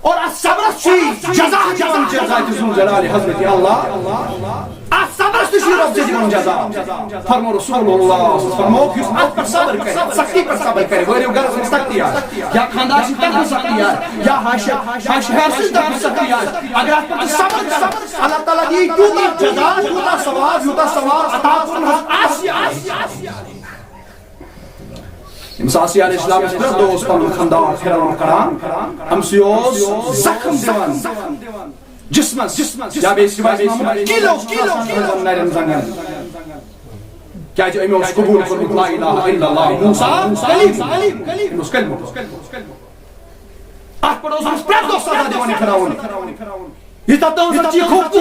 اور صبر چی جزا ذو جلال حضرت اللہ آپ صبر سے رب جزا جزا فرمو رسول اللہ فرمو کہ آپ پر صبر کرے سختی پر صبر کرے وہ گھر سے سختی ہے یا خاندان سے تک سختی ہے یا حاشر سے تک سختی ہے اگر آپ پر صبر کرے اللہ تعالیٰ دی یوتا جزا یوتا ثواب عطا فرمائے مساسی علیہ السلام اس پر دوست پنن خندار پھران کران ام سیوز زخم دیوان جسمس یا بے سوائے کیلو نرم زنگن کیا جو امی اس قبول کرد لا الہ الا اللہ موسیٰ کلیم اس کلمہ اخ پر اس پرد دوست سزا دیوانی پھراون یہ تب چی خوب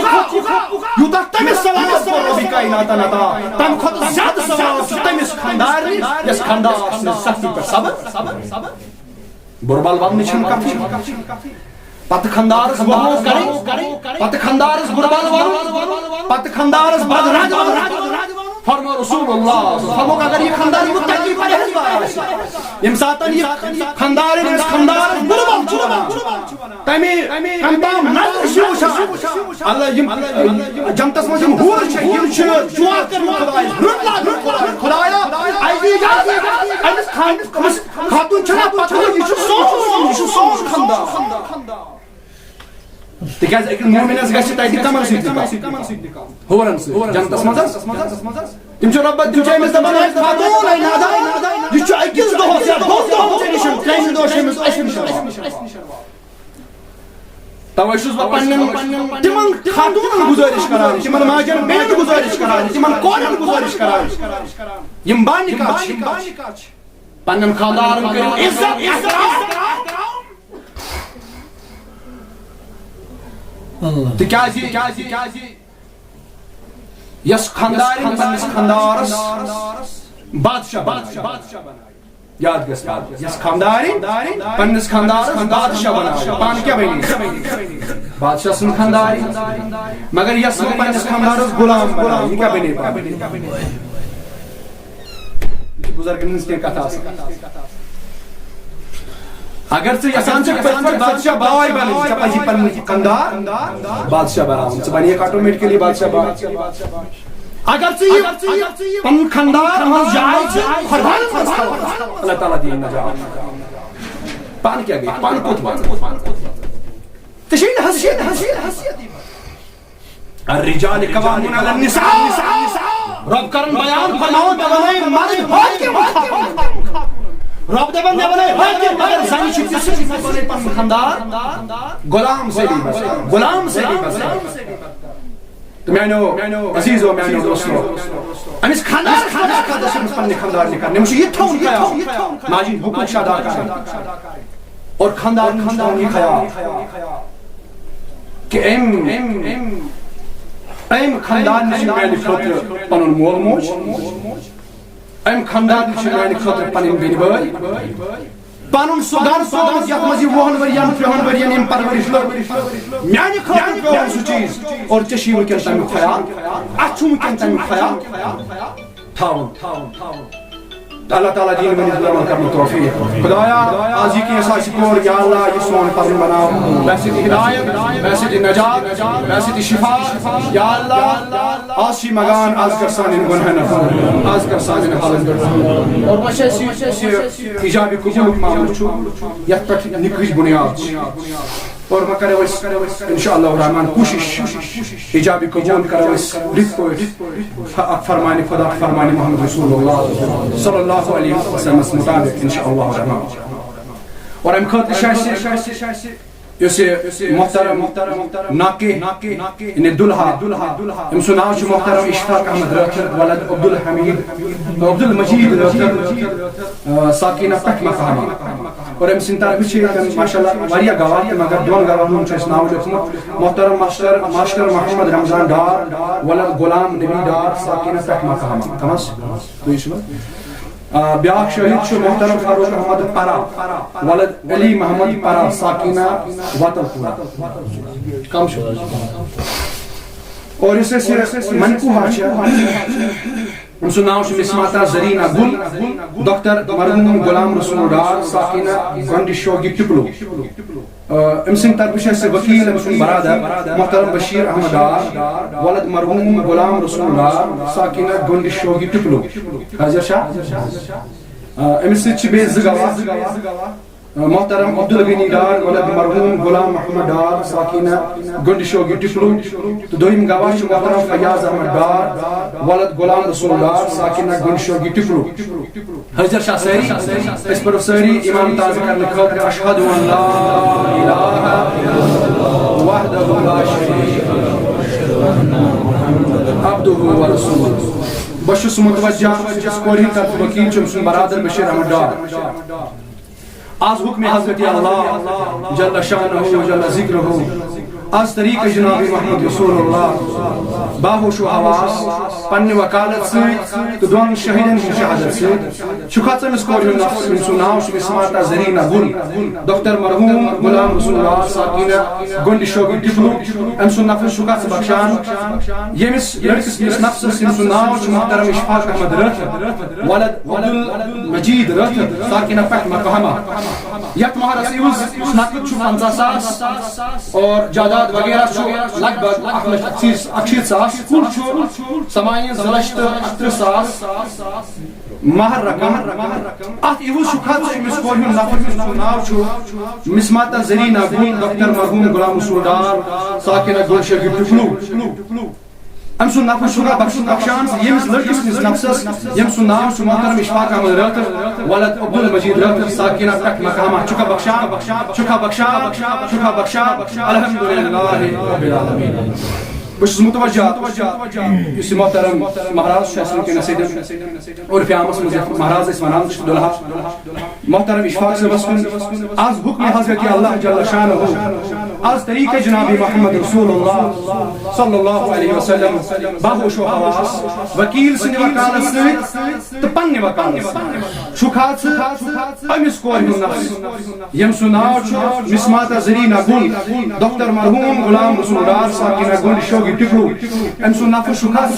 یو تک تمس سوال پر ربی کائنات نتا تم خود زیادہ سوال تمس خاندار یس خاندار نے سختی پر صبر بربال ون چھن کافی پت خاندارس بہو کرے پت خاندارس بربال ون پت خاندارس بد راج فرما رسول اللہ فرمو اگر یہ خاندار متقی پرہیزگار یم ساتن یہ خاندار اس خاندار بربال چھونا تمی کمتام نظر شوشا اللہ یم جنتس مجھ یم ہور چھے یم چھے چوا کرن خدایا ایدی جاتی امس خاتون چھنا پتہ یہ سون خاندار تکیاز ایک مومنس گژھِ تتہِ کمن سۭتۍ ہورن سۭتۍ جنتس منٛز تِم چھِ رۄبس تِم چھِ أمِس دپان خاتوٗن اے نادان یہِ چھُ أکِس دۄہس یا دۄن دۄہن ژےٚ نِش ترٛیٚیِمہِ دۄہ چھِ أمِس اَسہِ نِش توے چھُس بہٕ پننٮ۪ن تِمن خاتوٗنن گُزٲرِش کران تِمن ماجن بیٚین گُزٲرِش کران تِمن کورٮ۪ن گُزٲرِش کران یِم بانِکا چھِ پننٮ۪ن خاندارن کٔرِو عزت احترام تکیازِ یس خاندار پنس خاندارس بادشاہ بنائے یاد گژھِ یس خاندار پنس خاندارس بادشاہ بنائے پان کیا بنی بادشاہ سن خاندار مگر یس پنس خاندارس غلام بنائے یہ کیا بنے بزرگن ہنز کینٛہہ کتھ آسان اگر ژٕ یژھان چھکھ پٔتۍ بادشاہ باے بنٕنۍ ژےٚ پزی پنُن خاندار بادشاہ بناوُن ژٕ بنیکھ آٹومیٹکلی بادشاہ باے اگر ژٕ یہِ پنُن خاندار ہٕنٛز جاے چھِ خۄدایَس منٛز تھاوان اللہ تعالیٰ دِیِن نجات پانہٕ کیٛاہ گٔے پانہٕ کوٚت واتھ ژےٚ چھےٚ نہٕ حیثیت الرجال قوامون علی النساء رب کرن بیان فرماوان دپان ہے مرد حاکم رب دپان ہے اگر زنہِ چھِ تِژھ بنٲے پنُن خاندار غلام سے بھی بس تو میانو عزیزو میانو دوستو امس خاندار خاندار چھِ أمِس پننہِ خاندار نِکار أمِس چھُ یہِ تھاوُن خیال ماجہِ حقوق چھِ ادا کرٕنۍ اور خاندار چھُ یہِ خیال کہ أمۍ خاندان چھِ میانہِ خٲطرٕ پنُن مول موج أمۍ خاندان چھِ میانہِ خٲطرٕ پنٕنۍ بیٚنہِ بٲے پنُن سُہ گرٕ سوزمُت یتھ منٛز یہِ 20 ؤرین 30 ؤرین یِم پرورش لٔج میانہِ خٲطرٕ پیوٚو سُہ چیٖز اور ژےٚ چھُے وٕنکٮ۪ن تمیُک خیال اَسہِ چھُ وٕنکٮ۪ن تمیُک خیال تھاوُن اللہ تعالیٰ دین ونِتھ عمل کرنُک توفیق خدایا آز یہِ کینٛہہ آسہِ کوٚر یا اللہ یہِ سون پَنُن بناو مےٚ سۭتۍ دِ ہدایت مےٚ سۭتۍ دِ نجات مےٚ سۭتۍ دِ شفا یا اللہ آز چھِ مگان آز کر سانٮ۪ن گۄنہن آز کر سانٮ۪ن حالن پٮ۪ٹھ اور وۄنۍ چھِ اَسہِ حجابِ قبوٗلُک معاملہٕ چھُ یتھ پٮ۪ٹھ نِکہٕچ بُنیاد چھِ اور وۄنۍ کرو أسۍ انشاء اللہ الرحمان کوٗشش حجابِ قبوٗل کرو أسۍ رٕتۍ پٲٹھۍ اکھ فرمانہِ خدا فرمانہِ محمد رسول اللہ صلی اللہ علیہ وسلم مطابق انشاء اللہ الرحمان اور امہِ خٲطرٕ چھِ اَسہِ یُس یہِ محترم ناقے یعنی دُلہا أمۍ سُنٛد ناو چھُ محترم اشفاق احمد رٲتھر ولد عبدالحمید عبدالمجید رٲتھر ساکینہ پٮ۪ٹھ مقامہ اور أمۍ سٕنٛدِ طرفہٕ چھِ ییٚتٮ۪ن ماشاء اللہ واریاہ گواہ تہِ مگر 2 گواہن ہُنٛد چھُ اَسہِ ناو لیوٗکھمُت محترم ماشٹر محمد رمضان ڈار ولد غلام نبی ڈار ساکینہ پٮ۪ٹھ مقامہ کمس تُہۍ چھِو بیاکھ شہید چھُ محترم فاروق احمد پرا ولد علی محمد پرا ساکینہ وطن پورہ کم چھُ اور یُس اَسہِ منکوہا چھِ أمۍ سُنٛد ناو چھُ مسماتا زریٖنہ گُل ڈاکٹر مرحوٗم غلام رسول ڈار ساکینہ گنڈِ شوگی ٹِپلو أمۍ سٕنٛدِ طرفہٕ چھُ اَسہِ ؤکیٖل أمۍ سُنٛد برادر محترم بشیر احمد ڈار ولد مرحوٗم غلام رسول ڈار ساکینہ گنڈِ شوگی ٹِپلو حٲضِر چھا أمِس سۭتۍ چھِ بیٚیہِ 2 گواہ محترم عبدالغنی ڈار ولد مرحوم غلام محمد ڈار ساکینہ گنڈ شوگی ٹپلو تو دویم گواہ چھُ محترم فیاض احمد ڈار ولد غلام رسول ڈار ساکینہ گنڈ شوگی ٹپلو حضر شاہ ساری اس پر ساری امام تازہ کرنے خاطر اشہد ان لا الہ الا وحدہ لا شریک عبدہ ورسولہ بشس متوجہ جس کوری طرف وکیل چھُ سن برادر بشیر احمد ڈار آز حکم حضرت اللہ جل شانہ جل ذکرہ آز طریق جناب محمد رسول اللہ باہوش و حواس پنہ وکالت سۭتۍ تہٕ دۄن شہیدن ہٕنٛدِ شہادت سۭتۍ چھُ کھژان کورِ ہُنٛد نفس ییٚمہِ سُنٛد ناو چھُ مسماتا زرینا گل ڈاکٹر مرحوم غلام رسول اللہ ساکینہ گنڈ شوگی ٹپلو أمۍ سُنٛد نفس چھُ کتھ بخشان ییٚمِس لڑکس نِس نفسس ییٚمہِ سُنٛد ناو چھُ محترم اشفاق احمد رٲتھر ولد عبدالمجید رٲتھر ساکینہ پٮ۪ٹھ مکہمہ یتھ مہرس یِہُس نقد چھُ 50,000 اور جائیداد وغیرہ چھُ لگ بھگ 1,68,000 کل چھُ سماین 2,38,000 مہر رقم ات یِہُس چھُ خط أمِس کورِ ہُنٛد نفر ییٚمِس سُنٛد ناو چھُ مسماتا زرینا گل ڈاکٹر مرحوم غلام رسول ڈار ساکینہ گل شوگی ٹپلو أمۍ سُنٛد نفس چھُ بخشان ییٚمِس لڑکس نِس نفسس ییٚمہِ سُنٛد ناو چھُ محترم اشفاق احمد رٲتھر ولد عبدالمجید رٲتھر ساکینہ پٮ۪ٹھ مکہمہ چھُکھا بخشان الحمدللہ رب العالمین بس متوجہ اس محترم مہراز اور فیامس مہراز ونان دلہا محترم اشفاق صاحبس کن آز حکم حضرت اللہ جل شانہ آز طریق جناب محمد رسول اللہ صلی اللہ علیہ وسلم باہوش و حواس وکیل سند وکالت سۭتۍ تہٕ پننہِ وکالت سۭتۍ چھُ خاص أمِس کورِ ہُنٛد نفس ییٚمہِ سُنٛد ناو چھُ مسماتا زرینا گل ڈاکٹر مرحوم غلام رسول ڈار ساکینہ گنڈ شوگی ٹپلو أمۍ سُنٛد نفس چھُ خاص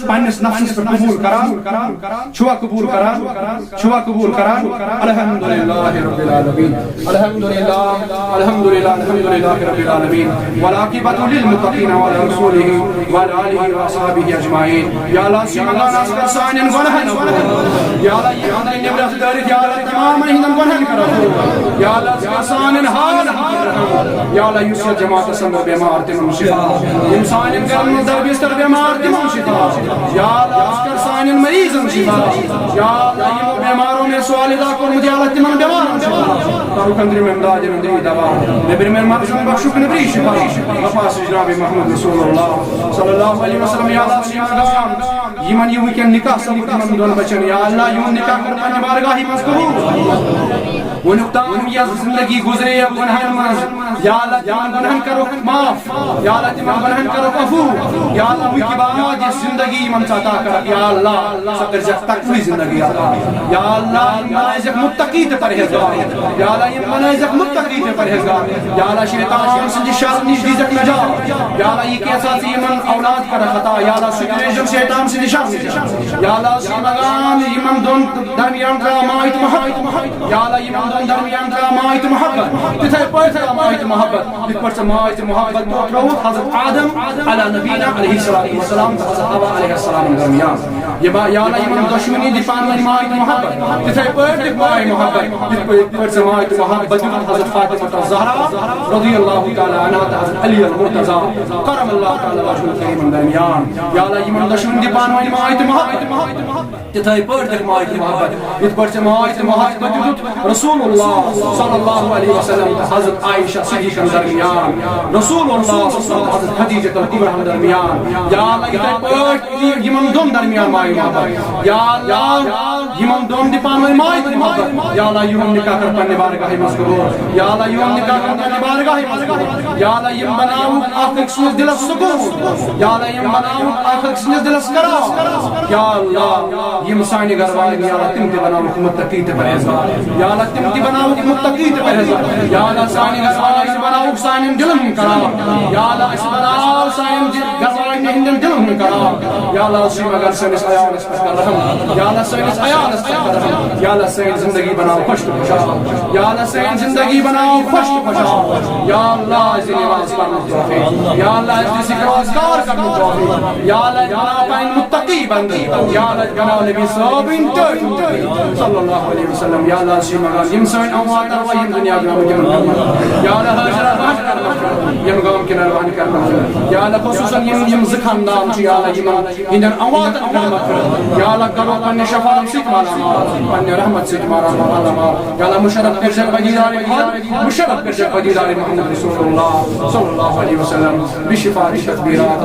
پننِس نفسس پٮ۪ٹھ قبول کران الحمدللہ رب العالمین الحمدللہ رب العالمین والعاقبۃ للمتقین وعلی رسولہ وعلی آلہ واصحابہ اجمعین یا اللہ سیمگان اسکر سانین گناہن یا اللہ یہ اندر نبرت دارت یا اللہ تمام ہندن گناہن کرو یا اللہ اسکر سانین حال یا اللہ یوسف جماعت سندر بیمار تمام شفا یم سانین کرن در بستر بیمار تمام شفا یا اللہ اسکر سانین مریضن شفا یا اللہ یم بیماروں میں سوال ادا کر مجھے اللہ تمام بیمار شفا تارو کندری میں امداد اندری دوا نبر میں مقصد بخشوک نبری شفا وفاس جناب محمد رسول اللہ صلی اللہ علیہ وسلم یا اللہ سیمگان یمن یہ ویکن نکاح سبت من دون بچن یا اللہ یمن نکاح کر پنج بارگاہی مذکور ونقتام یا زندگی گزرے یا گناہن مز یا اللہ تمام گناہن کرو معاف یا اللہ تمام گناہن کرو عفو یا اللہ وی کی بعد یہ زندگی من عطا کر یا اللہ سکر جک تقوی زندگی عطا یا اللہ منازق متقی تے پرہیزگار یا اللہ یہ منازق متقی تے پرہیزگار یا اللہ شیطان سے شر نش دیزک نجات یا اللہ یہ کیسا سی من اولاد کر خطا یا اللہ سکریجم شیطان سے شر یا اللہ سیمگان ایمان دون درمیان کا مائت محبت یا اللہ ایمان دون درمیان کا مائت محبت تتھے پتھر مائت محبت تتھے مائت محبت تو حضرت آدم علی نبینا علیہ الصلوۃ والسلام حضرت حوا علیہ السلام درمیان یہ یا اللہ ایمان دشمنی دفان مائت محبت تتھے پتھر مائت محبت تتھے پتھر مائت محبت حضرت فاطمہ الزہرا رضی اللہ تعالی عنہا حضرت علی المرتضی کرم اللہ تعالی وجهه الكريم درمیان یا اللہ ایمان دشمنی دفان مائت محبت تتھے پتھر مائت محبت تتھے پتھر مائت محبت رسول اللہ صلی اللہ علیہ وسلم حضرت عائشہ صدیقہ درمیان رسول اللہ صلی اللہ علیہ وسلم حضرت خدیجہ الکبریٰ درمیان یا اللہ یہ پتھر یمن دون درمیان مائت محبت یا اللہ یمن دون دفان مائت محبت یا اللہ یمن نکاح کر پنہ بارگاہ مذکور یا اللہ یمن نکاح کر پنہ بارگاہ مذکور یا اللہ یم بناو اخ سن دل سکون یا اللہ یم بناو اخ سن دل کرا یا اللہ یم سانی گھر والے یا اللہ تم تے بناو متقی تے پرہیزگار یا اللہ تم تے بناو متقی تے پرہیزگار یا اللہ سانی گھر والے بناو سانن دلن کرام یا اللہ اس بناو سانن گھرواین ہندن دلن کرام یا اللہ اسی مگر سنس عیالس پر رحم یا اللہ سنس عیالس پر رحم یا اللہ سین زندگی بناو خوش خوشحال یا اللہ سین زندگی بناو خوش خوشحال یا اللہ اس نماز پڑھنے توفیق یا اللہ اس ذکر و اذکار کرنے توفیق یا اللہ بناو پائن متقی بندی یا اللہ بناو نبی صحابین صلی اللہ علیہ وسلم یا اللہ اسی مگر یم سین اموات و یم دنیا گرام یم یا اللہ حاضر راہ کرنا یم گام کے نروان کرنا یا اللہ خصوصا یم زخان نام چی یا اللہ یم ہندن اموات کرنا یا اللہ کرو پنی شفاعت سیک مارا پنی رحمت سیک مارا یا اللہ مشرف کرشک بدیدار مشرف کرشک بدیدار محمد رسول اللہ صلی اللہ علیہ وسلم بشفاعت تکبیرات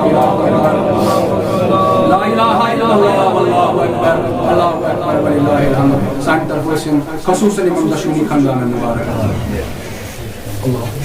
لا الہ الا اللہ واللہ اکبر اللہ اکبر وللہ الحمد سانک طرف وسیم خصوصا امام دشمنی خاندان مبارک اللہ